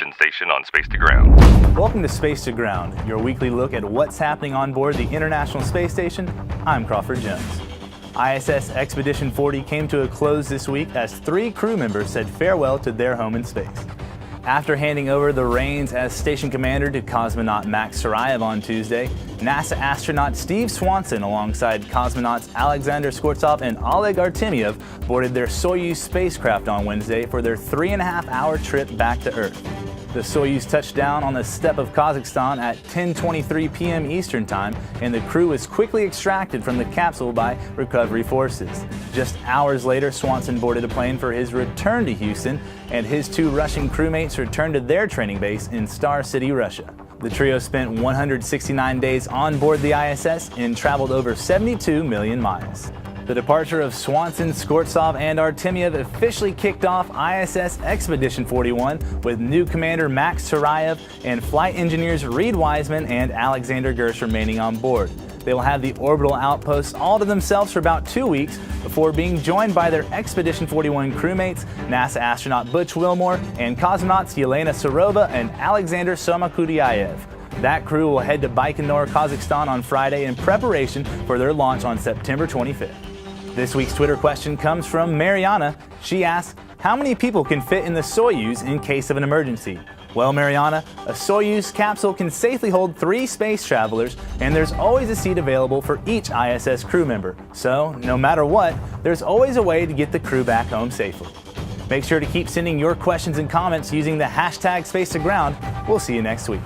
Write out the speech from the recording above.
Mission Station on Space to Ground. Welcome to Space to Ground, your weekly look at what's happening on board the International Space Station. I'm Crawford Jones. ISS Expedition 40 came to a close this week as 3 crew members said farewell to their home in space. After handing over the reins as station commander to cosmonaut Max Sarayev on Tuesday, NASA astronaut Steve Swanson alongside cosmonauts Alexander Skvortsov and Oleg Artemyev boarded their Soyuz spacecraft on Wednesday for their 3.5-hour trip back to Earth. The Soyuz touched down on the steppe of Kazakhstan at 10:23 p.m. Eastern Time, and the crew was quickly extracted from the capsule by recovery forces. Just hours later, Swanson boarded a plane for his return to Houston, and his 2 Russian crewmates returned to their training base in Star City, Russia. The trio spent 169 days on board the ISS and traveled over 72 million miles. The departure of Swanson, Skvortsov, and Artemyev officially kicked off ISS Expedition 41 with new commander Max Sarayev and flight engineers Reid Wiseman and Alexander Gersh remaining on board. They will have the orbital outpost all to themselves for about 2 weeks before being joined by their Expedition 41 crewmates, NASA astronaut Butch Wilmore, and cosmonauts Yelena Serova and Alexander Somokudiaev. That crew will head to Baikonur, Kazakhstan on Friday in preparation for their launch on September 25th. This week's Twitter question comes from Mariana. She asks, how many people can fit in the Soyuz in case of an emergency? Well, Mariana, a Soyuz capsule can safely hold 3 space travelers, and there's always a seat available for each ISS crew member. So, no matter what, there's always a way to get the crew back home safely. Make sure to keep sending your questions and comments using the hashtag Space to Ground. We'll see you next week.